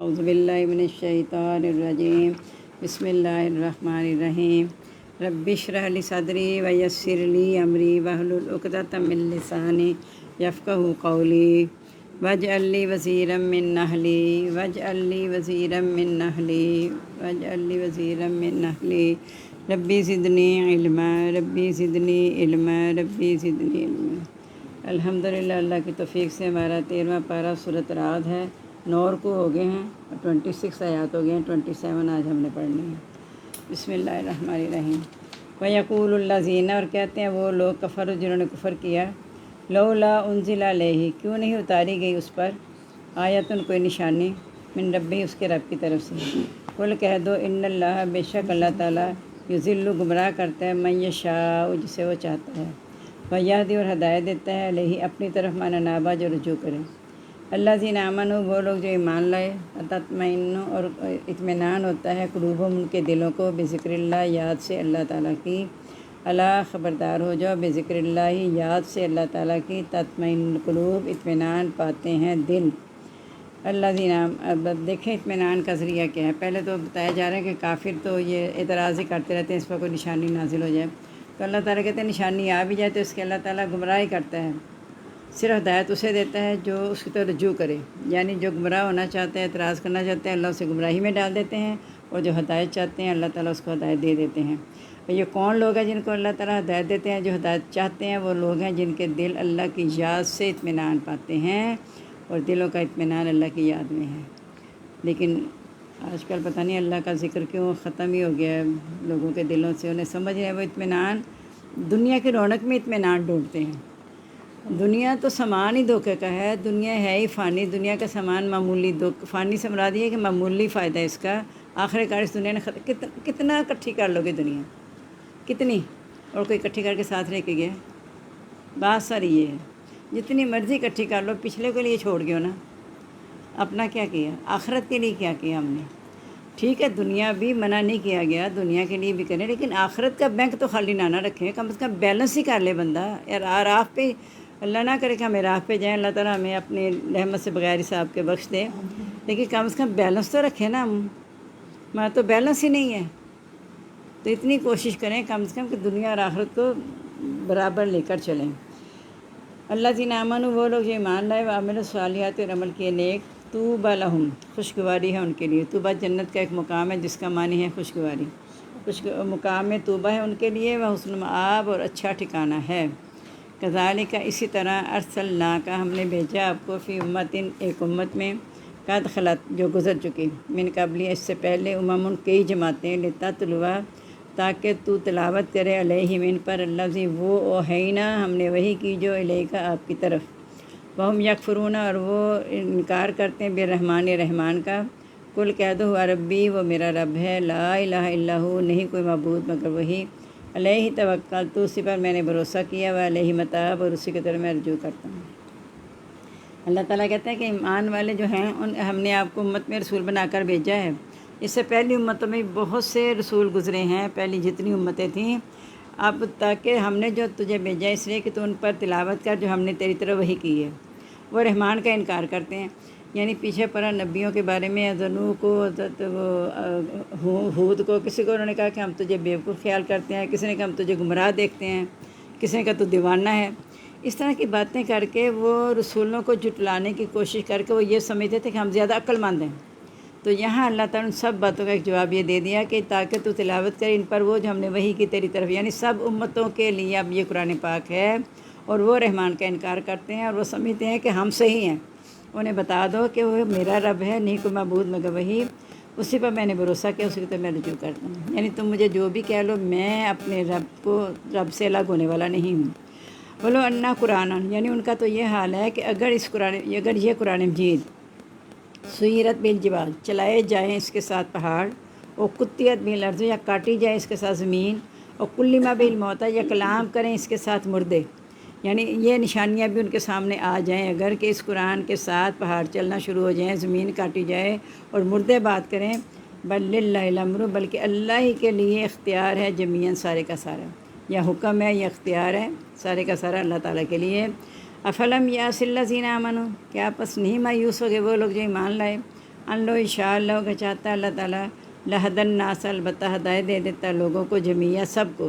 اعوذ باللہ من الشیطان الرجیم بسم اللہ الرحمن الرحیم رب اشرح لی صدری ویسر لی امری واحلل عقدۃ من لسانی یفقہوا قولی واجعل لی وزیرا من اہلی ربی زدنی علما الحمدللہ اللہ کی توفیق سے ہمارا 13واں پارہ سورۃ رعد ہے۔ 9 رکوع ہو گئے ہیں اور 26 آیات ہو گئے ہیں، 27 آج ہم نے پڑھنی ہے۔ بسم اللہ الرحمن الرحیم۔ وَيَقُولُ الَّذِينَ، اور کہتے ہیں وہ لوگ کفروا جنہوں نے کفر کیا، لولا انزل علیہ، کیوں نہیں اتاری گئی اس پر آیتن کوئی نشانی، من ربی، اس کے رب کی طرف سے۔ قل کہہ دو ان اللہ، بے شک اللہ تعالیٰ، یضل، گمراہ کرتا ہے، من یشاء، جسے وہ چاہتا ہے، ویہدی، اور ہدایت دیتا ہے، علیہ، اپنی طرف، من انابا، جو رجوع کرے۔ الذین آمنوا، وہ لوگ جو ایمان لائے، تطمئن، اور اطمینان ہوتا ہے، قلوبہم، ان کے دلوں کو، بذکر اللہ، یاد سے اللہ تعالیٰ کی، اللہ، خبردار ہو جاؤ، بذکر اللہ، یاد سے اللہ تعالیٰ کی، تطمئن القلوب، اطمینان پاتے ہیں دل۔ الذین، اب دیکھیں اطمینان کا ذریعہ کیا ہے۔ پہلے تو بتایا جا رہا ہے کہ کافر تو یہ اعتراض ہی کرتے رہتے ہیں اس پر کوئی نشانی نازل ہو جائے، تو اللہ تعالیٰ کہتے ہیں نشانی آ بھی جائے تو اس کے اللہ تعالیٰ گمراہ ہی کرتا ہے، صرف ہدایت اسے دیتا ہے جو اس کی طرف رجوع کرے، یعنی جو گمراہ ہونا چاہتے ہیں، اعتراض کرنا چاہتے ہیں، اللہ اسے گمراہی میں ڈال دیتے ہیں، اور جو ہدایت چاہتے ہیں اللہ تعالیٰ اس کو ہدایت دے دیتے ہیں۔ اور یہ کون لوگ ہیں جن کو اللہ تعالیٰ ہدایت دیتے ہیں؟ جو ہدایت چاہتے ہیں وہ لوگ ہیں جن کے دل اللہ کی یاد سے اطمینان پاتے ہیں، اور دلوں کا اطمینان اللہ کی یاد میں ہے۔ لیکن آج کل پتہ نہیں اللہ کا ذکر کیوں ختم ہی ہو گیا ہے لوگوں کے دلوں سے، انہیں سمجھ نہیں ہے، وہ اطمینان دنیا کی رونق میں اطمینان ڈھونڈتے ہیں۔ دنیا تو سامان ہی دھوکے کا ہے، دنیا ہے ہی فانی، دنیا کا سامان معمولی، فانی سے مراد یہ ہے کہ معمولی فائدہ ہے اس کا، آخر کار اس دنیا نے کتنا اکٹھی کر لو گے دنیا، کتنی، اور کوئی اکٹھی کر کے ساتھ لے کے گیا؟ بات ساری یہ ہے، جتنی مرضی اکٹھی کر لو، پچھلے کے لیے چھوڑ گئے ہو نا، اپنا کیا کیا، آخرت کے لیے کیا کیا ہم نے؟ ٹھیک ہے دنیا بھی منع نہیں کیا گیا، دنیا کے لیے بھی کریں، لیکن آخرت کا بینک تو خالی نہ رکھیں، کم از کم بیلنس ہی کر لے بندہ یار، راہ پہ اللہ نہ کرے کہ ہمیں راہ پہ جائیں، اللہ تعالیٰ ہمیں اپنی رحمت سے بغیر حساب کے بخش دے، لیکن کم از کم بیلنس تو رکھیں نا، ہمارا تو بیلنس ہی نہیں ہے، تو اتنی کوشش کریں کم از کم کہ دنیا اور آخرت کو برابر لے کر چلیں۔ الذین آمنوا، وہ لوگ جو ایمان لائے، وعملوا الصالحات، اور عمل کیے نیک، طوبی لہم، خوشگواری ہے ان کے لیے۔ طوبیٰ جنت کا ایک مقام ہے جس کا معنی ہے خوشگواری، مقام میں طوبیٰ ہے ان کے لیے، وہ حسن مآب، اور اچھا ٹھکانہ ہے۔ کذالک، اسی طرح، ارسلناک، ہم نے بھیجا آپ کو، فی امت، ایک امت میں، قد خلت، جو گزر چکی، من قبلی، اس سے پہلے، کئی جماعتیں، لتتلوا، تاکہ تو تلاوت کرے، علیہم، ان پر، الذی، وہ، اوحینا، ہم نے وحی کی، جو الیک، آپ کی طرف، وہم یکفرون، اور وہ انکار کرتے ہیں، بالرحمن، رحمان کا۔ قل کہہ دو، ہوا ربی، وہ میرا رب ہے، لا الہ الا ہو، نہیں کوئی معبود مگر وہی، علیہ توکلت، اسی پر میں نے بھروسہ کیا، وعلیہ متاب، اور اسی کی طرف میں رجوع کرتا ہوں۔ اللہ تعالیٰ کہتے ہیں کہ ایمان والے جو ہیں ہم نے آپ کو امت میں رسول بنا کر بھیجا ہے۔ اس سے پہلی امتوں میں بہت سے رسول گزرے ہیں، پہلی جتنی امتیں تھیں، اب تاکہ ہم نے جو تجھے بھیجا اس لیے کہ تو ان پر تلاوت کر جو ہم نے تیری طرف وحی کی ہے۔ وہ رحمان کا انکار کرتے ہیں، یعنی پیچھے پڑا نبیوں کے بارے میں، نوح کو، ہود کو، کسی کو انہوں نے کہا کہ ہم تجھے بیوقوف خیال کرتے ہیں، کسی نے کہا ہم تجھے گمراہ دیکھتے ہیں، کسی نے کہا تو دیوانہ ہے، اس طرح کی باتیں کر کے وہ رسولوں کو جھٹلانے کی کوشش کر کے وہ یہ سمجھتے تھے کہ ہم زیادہ عقل مند ہیں۔ تو یہاں اللہ تعالیٰ نے سب باتوں کا ایک جواب یہ دے دیا کہ تاکہ تو تلاوت کرے ان پر وہ جو ہم نے وحی کی تیری طرف، یعنی سب امتوں کے لیے اب یہ قرآن پاک ہے، اور وہ رحمان کا انکار کرتے ہیں اور وہ سمجھتے ہیں کہ ہم صحیح ہیں۔ انہیں بتا دو کہ وہ میرا رب ہے، نہیں کوئی معبود مگر وہی، اسی پر میں نے بھروسہ کیا، اسی کی طرف میں رجوع کرتا ہوں، یعنی تم مجھے جو بھی کہہ لو، میں اپنے رب سے الگ ہونے والا نہیں ہوں۔ بولو انا قرآن، یعنی ان کا تو یہ حال ہے کہ اگر یہ قرآن مجید سیرت بالجبال، چلائے جائیں اس کے ساتھ پہاڑ، اور قطعت بالارض، یا کاٹی جائے اس کے ساتھ زمین، اور کلم بالموتى، یا کلام کریں اس کے ساتھ مردے، یعنی یہ نشانیاں بھی ان کے سامنے آ جائیں اگر کہ اس قرآن کے ساتھ پہاڑ چلنا شروع ہو جائیں، زمین کاٹی جائے اور مردے بات کریں، بل للہ الامر، بلکہ اللہ ہی کے لیے اختیار ہے، جمیعاً، سارے کا سارا، یا حکم ہے یا اختیار ہے، سارے کا سارا اللہ تعالیٰ کے لیے۔ افلم یاس الذین آمنوا، کیا پس نہیں مایوس ہو گئے وہ لوگ جو ایمان لائے، لو انشاءاللہ اگر چاہتا اللہ تعالیٰ لہدن ناس البتہ ہدایت دے دیتا لوگوں کو جمیعہ سب کو،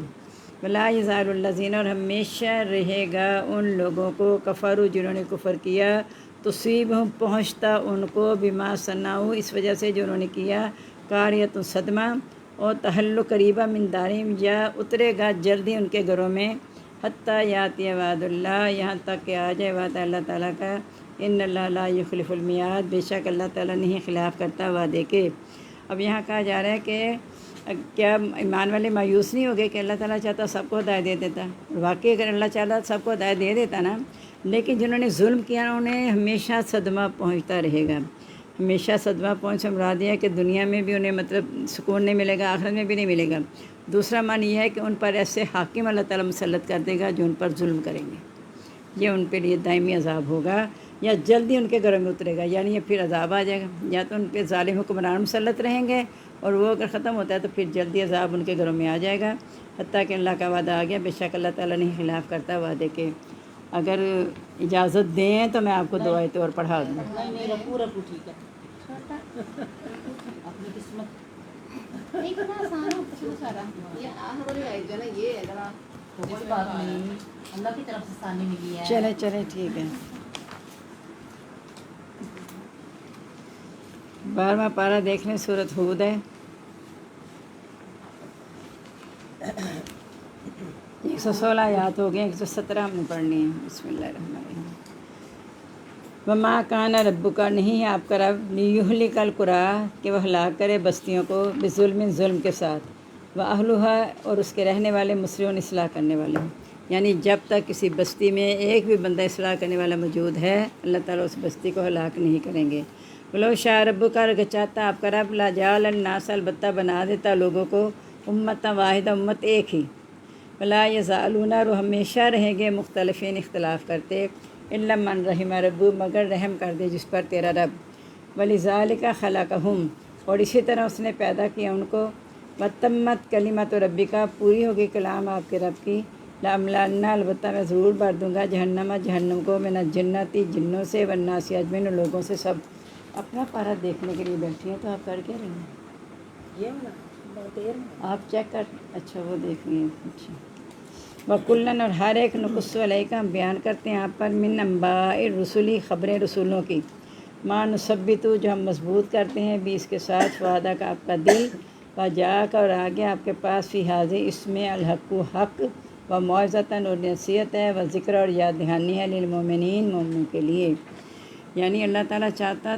ولا یزال الذین اور ہمیشہ رہے گا ان لوگوں کو کفروا جنہوں نے کفر کیا تصیبہم پہنچتا ان کو بما صنعوا اس وجہ سے جو انہوں نے کیا قاریۃ صدمہ اور تحل قریبہ من دارہم یا اترے گا جلدی ان کے گھروں میں حتیٰ یاتی وعد اللہ یہاں تک کہ آ جائے وعدہ اللہ تعالیٰ کا ان اللہ لا یخلف المیعاد بے شک اللہ تعالیٰ نہیں خلاف کرتا وعدے کے۔ اب یہاں کہا جا رہا ہے کہ کیا ایمان والے مایوس نہیں ہو گئے کہ اللہ تعالیٰ چاہتا سب کو ہدایت دے دیتا، واقعی اگر اللہ چاہتا سب کو ہدایت دے دیتا نا، لیکن جنہوں نے ظلم کیا انہیں ہمیشہ صدمہ پہنچتا رہے گا۔ ہمیشہ صدمہ پہنچ سے مراد یہ ہے کہ دنیا میں بھی انہیں مطلب سکون نہیں ملے گا، آخرت میں بھی نہیں ملے گا۔ دوسرا معنی یہ ہے کہ ان پر ایسے حاکم اللہ تعالیٰ مسلط کر دے گا جو ان پر ظلم کریں گے، یہ ان کے لیے دائمی عذاب ہوگا یا جلدی ان کے گھروں میں اترے گا، یعنی یہ پھر عذاب آ جائے گا، یا تو ان پہ ظالم حکمران مسلط رہیں گے اور وہ اگر ختم ہوتا ہے تو پھر جلدی عذاب ان کے گھروں میں آ جائے گا، حتیٰ کہ اللہ کا وعدہ آ گیا بے شک اللہ تعالیٰ نہیں خلاف کرتا وعدے کے۔ اگر اجازت دیں تو میں آپ کو دو آیتیں اور پڑھا دوں۔ میرا پورا ٹھیک ہے اپنی قسمت نہیں اتنا آسان ہو کچھ سارا یہ آخر والی آیت جو ہے نا یہ ہے ذرا کوئی بات نہیں، اللہ کی طرف سے ثانی ملی ہے۔ چلے ٹھیک ہے۔ 12واں پارہ دیکھ لیں، سورۃ ہود ہے، 116 آیات ہو گئے، 117 ہم نے پڑھنی ہے۔ بسم اللہ الرحمن الرحیم۔ وما کان ربک نہیں ہے آپ کا رب لیہلک القری کہ وہ ہلاک کرے بستیوں کو بظلم ظلم کے ساتھ واہلھا اور اس کے رہنے والے مصلحون اصلاح کرنے والے ہیں، یعنی جب تک کسی بستی میں ایک بھی بندہ اصلاح کرنے والا موجود ہے اللہ تعالیٰ اس بستی کو ہلاک نہیں کریں گے۔ ولو شاء ربک اگر چاہتا آپ کا رب لجعل الناس البتہ بنا دیتا لوگوں کو امۃ واحدہ امت ایک ہی، ولا یزالون اور ہمیشہ رہیں گے مختلفین اختلاف کرتے، الا من رحم ربو مگر رحم کر دے جس پر تیرا رب، ولذالک خلقہم اور اسی طرح اس نے پیدا کیا ان کو، وتمت کلمۃ ربک پوری ہوگی کلام آپ کے رب کی، لاملأن البتہ میں ضرور بھر دوں گا جہنم کو من الجنتی جنوں سے والناس اجمعین لوگوں سے سب۔ اپنا پارہ دیکھنے کے لیے بیٹھی ہیں تو آپ کر کیا رہی ہیں؟ یہ والا آپ چیک کر، اچھا وہ دیکھ رہی ہیں، اچھا۔ وکلن اور ہر ایک نقص علیہ کا ہم بیان کرتے ہیں آپ پر من انباء الرسلی خبریں رسولوں کی، ما نثبت جو ہم مضبوط کرتے ہیں بھی اس کے ساتھ وعدہ کا آپ کا دل، وجا کا اور آگے آپ کے پاس فی حاضر اس میں الحق و حق و موعظۃً اور نصیحت ہے و ذکر اور یاد دہانی ہے للمؤمنین مومنوں کے لیے، یعنی اللہ تعالیٰ چاہتا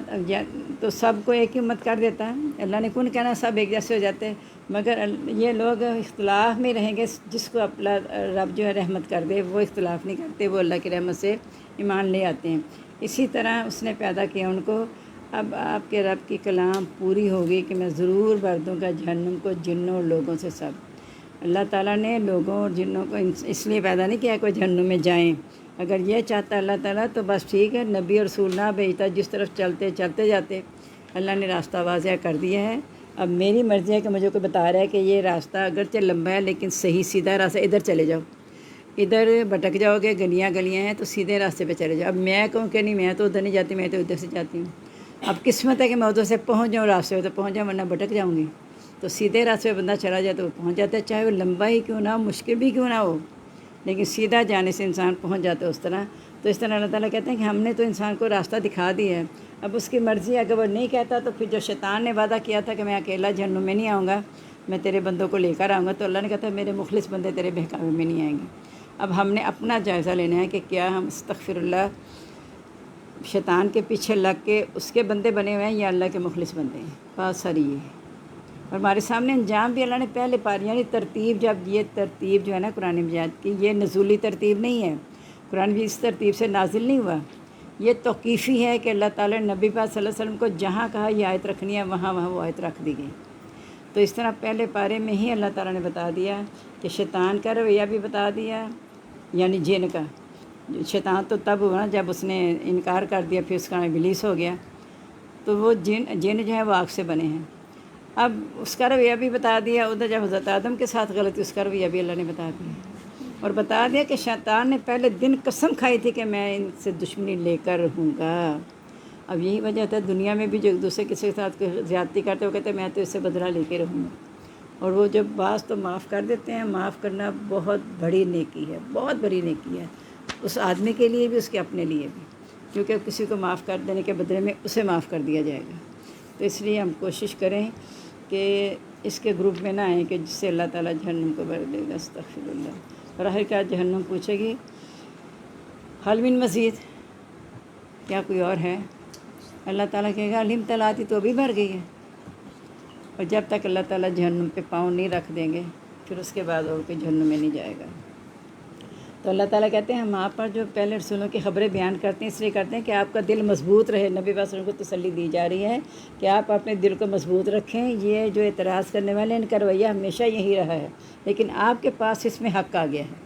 تو سب کو ایک ہی امت کر دیتا ہے، اللہ نے کون کہنا سب ایک جیسے ہو جاتے، مگر یہ لوگ اختلاف میں رہیں گے، جس کو اپنا رب جو ہے رحمت کر دے وہ اختلاف نہیں کرتے، وہ اللہ کی رحمت سے ایمان لے آتے ہیں۔ اسی طرح اس نے پیدا کیا ان کو، اب آپ کے رب کی کلام پوری ہوگی کہ میں ضرور بھر دوں گا جہنم کو جنوں اور لوگوں سے سب۔ اللہ تعالیٰ نے لوگوں اور جنوں کو اس لیے پیدا نہیں کیا کہ وہ جہنم میں جائیں، اگر یہ چاہتا اللہ تعالیٰ تو بس ٹھیک ہے، نبی اور رسول نہ بھیجتا، جس طرف چلتے جاتے اللہ نے راستہ واضح کر دیا ہے۔ اب میری مرضی ہے کہ مجھے کوئی بتا رہا ہے کہ یہ راستہ اگرچہ لمبا ہے لیکن صحیح سیدھا راستہ، ادھر چلے جاؤ، ادھر بھٹک جاؤ گے، گلیاں ہیں تو سیدھے راستے پہ چلے جاؤ۔ اب میں کہوں کہ نہیں میں تو ادھر نہیں جاتی، میں تو ادھر سے جاتی ہوں، اب قسمت ہے کہ میں ادھر سے پہنچ جاؤں، راستے پہ تو پہنچ جاؤں ورنہ بھٹک جاؤں گی۔ تو سیدھے راستے پہ بندہ چلا جائے تو وہ پہنچ جاتا ہے، چاہے وہ لمبا ہی کیوں نہ ہو، مشکل بھی کیوں نہ ہو، لیکن سیدھا جانے سے انسان پہنچ جاتا ہے اس طرح۔ تو اس طرح اللہ تعالیٰ کہتے ہیں کہ ہم نے تو انسان کو راستہ دکھا دیا ہے، اب اس کی مرضی، اگر وہ نہیں کہتا تو پھر جو شیطان نے وعدہ کیا تھا کہ میں اکیلا جہنم میں نہیں آؤں گا، میں تیرے بندوں کو لے کر آؤں گا، تو اللہ نے کہا تھا میرے مخلص بندے تیرے بہکاوے میں نہیں آئیں گے۔ اب ہم نے اپنا جائزہ لینا ہے کہ کیا ہم استغفر اللہ شیطان کے پیچھے لگ کے اس کے بندے بنے ہوئے ہیں یا اللہ کے مخلص بندے ہیں، بات ساری یہ ہے۔ اور ہمارے سامنے انجام بھی اللہ نے پہلے پاری، یعنی ترتیب، جب یہ ترتیب جو ہے نا قرآن مجید کی، یہ نزولی ترتیب نہیں ہے، قرآن بھی اس ترتیب سے نازل نہیں ہوا، یہ توقیفی ہے کہ اللہ تعالیٰ نے نبی پاک صلی اللہ علیہ وسلم کو جہاں کہا یہ آیت رکھنی ہے وہاں وہ آیت رکھ دی گئی۔ تو اس طرح پہلے پارے میں ہی اللہ تعالیٰ نے بتا دیا کہ شیطان کا رویہ بھی بتا دیا، یعنی جن کا، شیطان تو تب ہوا نا جب اس نے انکار کر دیا، پھر اس کا ابلیس ہو گیا، تو وہ جن جو ہے وہ آگ سے بنے ہیں۔ اب اس کا رویہ بھی بتا دیا، ادھر جب حضرت آدم کے ساتھ غلطی، اس کا رویہ بھی اللہ نے بتا دیا، اور بتا دیا کہ شیطان نے پہلے دن قسم کھائی تھی کہ میں ان سے دشمنی لے کر رہوں گا، اب یہی وجہ ہوتا ہے دنیا میں بھی جو ایک دوسرے کسی کے ساتھ زیادتی کرتے ہیں وہ کہتے ہیں میں تو اس سے بدلہ لے کے رہوں گا، اور وہ جب بعض تو معاف کر دیتے ہیں۔ معاف کرنا بہت بڑی نیکی ہے، بہت بڑی نیکی ہے، اس آدمی کے لیے بھی، اس کے اپنے لیے بھی، کیونکہ کسی کو معاف کر دینے کے بدلے میں اسے معاف کر دیا جائے گا۔ تو اس لیے ہم کوشش کریں کہ اس کے گروپ میں نہ آئیں کہ جس سے اللہ تعالیٰ جہنم کو بھر دے گا، استغفر اللہ۔ اور آخر کار جہنم پوچھے گی حل من مزید، کیا کوئی اور ہے؟ اللہ تعالیٰ کہے گا علم تلاتی تو بھی بھر گئی ہے، اور جب تک اللہ تعالیٰ جہنم پہ پاؤں نہیں رکھ دیں گے پھر اس کے بعد اور کوئی جہنم میں نہیں جائے گا۔ تو اللہ تعالیٰ کہتے ہیں ہم آپ پر جو پہلے رسولوں کی خبریں بیان کرتے ہیں اس لیے کرتے ہیں کہ آپ کا دل مضبوط رہے۔ نبی صلی اللہ علیہ وسلم کو تسلی دی جا رہی ہے کہ آپ اپنے دل کو مضبوط رکھیں۔ یہ جو اعتراض کرنے والے ان کا رویہ ہمیشہ یہی رہا ہے، لیکن آپ کے پاس اس میں حق آ گیا ہے،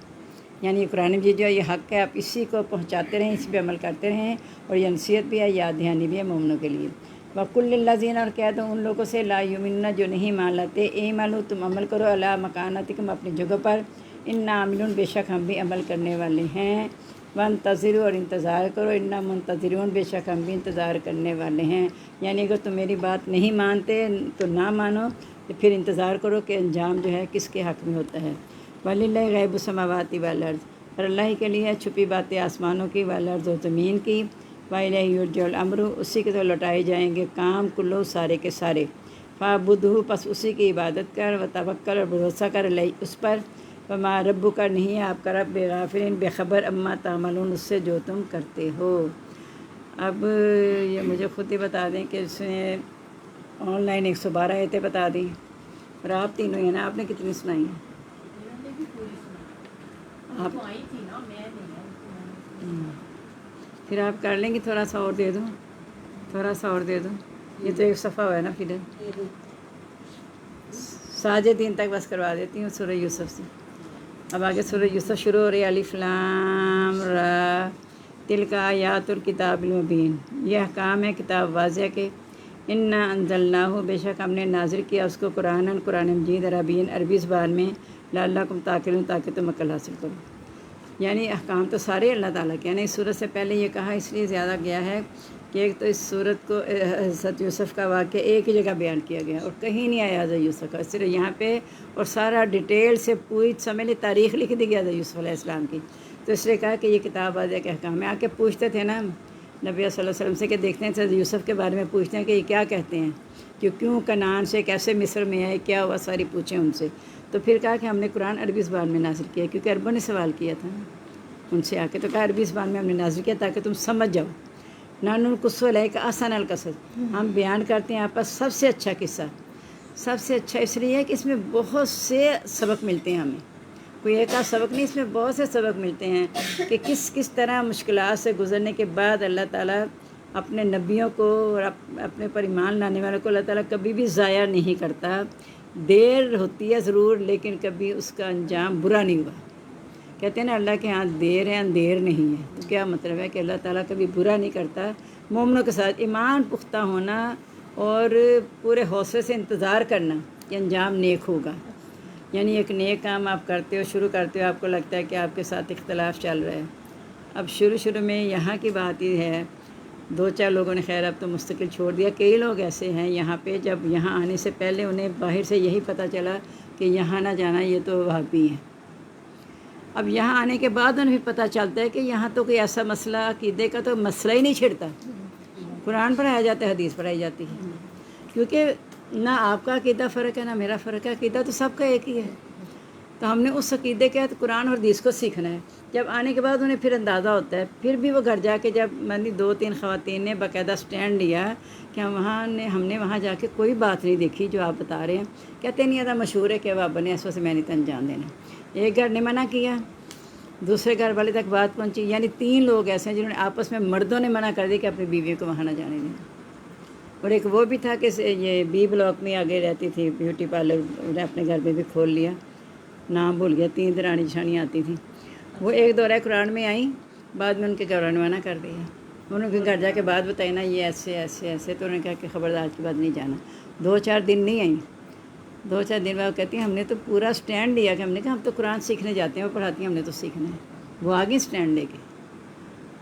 یعنی قرآن مجید جو یہ حق ہے آپ اسی کو پہنچاتے رہیں، اس پہ عمل کرتے رہیں، اور یہ نصیحت بھی ہے، یاد دہانی بھی ہے مومنوں کے لیے۔ وَقُلْ لِلَّذِينَ، اور کہہ دو ان لوگوں سے لا یؤمنون جو نہیں مان لاتے، اعملوا تم عمل کرو علی مکانتکم اپنی جگہ پر، انا عاملون بے شک ہم بھی عمل کرنے والے ہیں، وانتظروا اور انتظار کرو، انا منتظرون بے شک ہم بھی انتظار کرنے والے ہیں۔ یعنی اگر تم میری بات نہیں مانتے تو نہ مانو، تو پھر انتظار کرو کہ انجام جو ہے کس کے حق میں ہوتا ہے۔ وَلِلَّهِ غیب السماوات والارض، اور اللہ کے لیے چھپی باتیں آسمانوں کی، والارض اور زمین کی، وَإِلَيْهِ يُرْجَعُ الْأَمْرُ، اسی کے تو لوٹائے جائیں گے کام کلو سارے کے سارے، فَاعْبُدْهُ پس اسی کی عبادت کر، وَتَوَکَّل اور بھروسہ کر علیہ اس پر، وَمَا رَبُّكَ نہیں ہے آپ کا رب بِغَافِلٍ بے خبر عَمَّا تَعْمَلُونَ اس سے جو تم کرتے ہو۔ اب یہ مجھے خود ہی بتا دیں کہ اس میں آن لائن 112 آیتیں بتا دیں، اور آپ تینوں ہیں نا، آپ نے کتنی سنائی ہیں؟ میں نے بھی پوری سنا، آپ تو آئی تھی نا، میں نہیں ہے۔ پھر آپ کر لیں گے، تھوڑا سا اور دے دوں، تھوڑا سا اور دے دوں، یہ تو ایک صفحہ ہوا ہے نا، پھر ساجدین تک بس کروا دیتی ہوں سورہ یوسف سے۔ اب آگے سورہ یوسف شروع ہو رہی ہے، الف لام را تلک آیات الکتاب المبین، یہ احکام ہے کتاب واضح کے، انا انزلناہ بے شک ہم نے نازل کیا اس کو قرآن مجید عربین عربی زبان میں، لعلکم تعقلون تاکہ تم عقل حاصل کرو۔ یعنی احکام تو سارے اللہ تعالیٰ کے، یعنی اس صورت سے پہلے یہ کہا اس لیے زیادہ گیا ہے کہ ایک تو اس صورت کو حضرت یوسف کا واقعہ ایک ہی جگہ بیان کیا گیا اور کہیں نہیں آیا حضرت یوسف کا، صرف یہاں پہ، اور سارا ڈیٹیل سے پوری سمجھ لی تاریخ لکھ دی گیا حضرت یوسف علیہ السلام کی، تو اس لیے کہا کہ یہ کتاب واضح کے احکام ہے۔ آ کے پوچھتے تھے نا نبی صلی اللہ علیہ وسلم سے کہ دیکھتے ہیں حضرت یوسف کے بارے میں پوچھتے ہیں کہ یہ کیا کہتے ہیں، کہ کیوں کنعان سے کیسے مصر میں آئے، کیا ہوا، ساری پوچھیں ان سے، تو پھر کہا کہ ہم نے قرآن عربی زبان میں نازل کیا کیونکہ عربوں نے سوال کیا تھا ان سے آ کے، تو کہا عربی زبان میں ہم نے نازل کیا تاکہ تم سمجھ جاؤ۔ نحن نقص علیک احسن القصص، ہم بیان کرتے ہیں آپ پر سب سے اچھا قصہ، سب سے اچھا اس لیے ہے کہ اس میں بہت سے سبق ملتے ہیں ہمیں، کوئی ایک آدھ سبق نہیں، اس میں بہت سے سبق ملتے ہیں کہ کس طرح مشکلات سے گزرنے کے بعد اللہ تعالیٰ اپنے نبیوں کو اور اپنے پر ایمان لانے والوں کو اللہ تعالیٰ کبھی بھی ضائع نہیں کرتا، دیر ہوتی ہے ضرور لیکن کبھی اس کا انجام برا نہیں ہوا۔ کہتے ہیں نا اللہ کے ہاں دیر ہے اندھیر نہیں ہے، تو کیا مطلب ہے کہ اللہ تعالیٰ کبھی برا نہیں کرتا۔ مومنوں کے ساتھ ایمان پختہ ہونا اور پورے حوصلے سے انتظار کرنا کہ انجام نیک ہوگا، یعنی ایک نیک کام آپ کرتے ہو، شروع کرتے ہو، آپ کو لگتا ہے کہ آپ کے ساتھ اختلاف چل رہا ہے، اب شروع میں یہاں کی بات یہ ہے، 2-4 لوگوں نے خیر اب تو مستقل چھوڑ دیا، کئی لوگ ایسے ہیں یہاں پہ جب یہاں آنے سے پہلے انہیں باہر سے یہی پتہ چلا کہ یہاں نہ جانا، یہ تو وہابی ہیں، اب یہاں آنے کے بعد انہیں بھی پتہ چلتا ہے کہ یہاں تو کوئی ایسا مسئلہ عقیدے کا تو مسئلہ ہی نہیں چھڑتا، قرآن پڑھایا جاتا ہے، حدیث پڑھائی جاتی ہے، کیونکہ نہ آپ کا عقیدہ فرق ہے نہ میرا فرق ہے، عقیدہ تو سب کا ایک ہی ہے، تو ہم نے اس عقیدے کے قرآن اور حدیث کو سیکھنا ہے۔ جب آنے کے بعد انہیں پھر اندازہ ہوتا ہے، پھر بھی وہ گھر جا کے جب میں نے 2-3 خواتین نے باقاعدہ سٹینڈ لیا کہ ہم نے وہاں جا کے کوئی بات نہیں دیکھی جو آپ بتا رہے ہیں، کہتے نہیں ایسا مشہور ہے کہ اب بنے اس وجہ سے میں نہیں انجام دینا، ایک گھر نے منع کیا، دوسرے گھر والے تک بات پہنچی، یعنی 3 لوگ ایسے ہیں جنہوں نے آپس میں مردوں نے منع کر دی کہ اپنی بیویوں کو وہاں نہ جانے دیں، اور ایک وہ بھی تھا کہ یہ بی بلاک میں آگے رہتی تھی، بیوٹی پارلر انہوں نے اپنے گھر پہ بھی کھول لیا، نام بھول گیا، 3 درانی جھانیاں آتی تھیں، وہ ایک دورہ قرآن میں آئیں، بعد میں ان کے گھر نے منع کر دیا، انہوں نے گھر جا کے بعد بتائی نا یہ ایسے ایسے ایسے، تو انہوں نے کہا کہ خبردار کی بات نہیں جانا، 2-4 دن نہیں آئیں، 2-4 دن بعد کہتی ہیں ہم نے تو پورا سٹینڈ لیا کہ ہم نے کہا ہم تو قرآن سیکھنے جاتے ہیں، وہ پڑھاتی ہیں ہم نے تو سیکھنا ہے، وہ آگے سٹینڈ لے کے،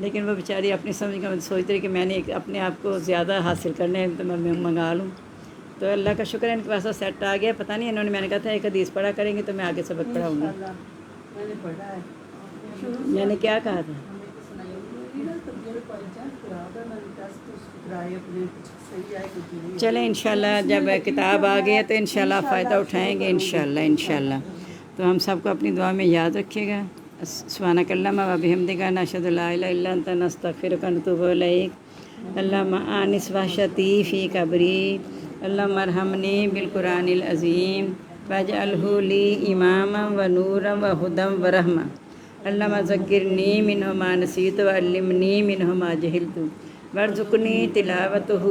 لیکن وہ بیچاری اپنی سمجھ کا سوچتی رہی کہ میں نے اپنے آپ کو زیادہ حاصل کرنے تو میں منگا لوں. تو اللہ کا شکر ہے ان کے پاس سیٹ آ گیا. پتہ نہیں انہوں نے، میں نے کہا تھا ایک حدیث پڑھا کریں گے تو میں آگے سبق پڑھاؤں گی. میں نے پڑھا ہے میں نے کیا کہا تھا؟ چلیں انشاءاللہ جب کتاب آ گئی ہے تو انشاءاللہ فائدہ اٹھائیں گے انشاءاللہ. تو ہم سب کو اپنی دعا میں یاد رکھیے گا. سبحانک اللہم و بحمدک نشہد لا الہ الا انت نستغفرک و نتوب الیک. اللہم آنس وحشتی فی قبری. اللہم ارحمنی بالقرآن العظیم واجعلہ لی اماما و نورا و ہدی و رحمہ. اللہم ذکرنی منہ ما نسیت وعلمنی منہ ما جہلت وارزقنی تلاوتہ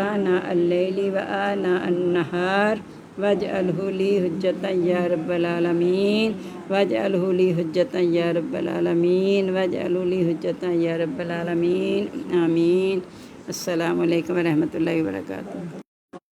آناء اللیل و آناء النہار واجعلہ لی حجتا یا رب العالمین واجعلہ لی حجتا یا رب العالمین واجعلہ لی حجتا یا رب العالمین. آمین. السلام علیکم ورحمۃ اللہ وبرکاتہ.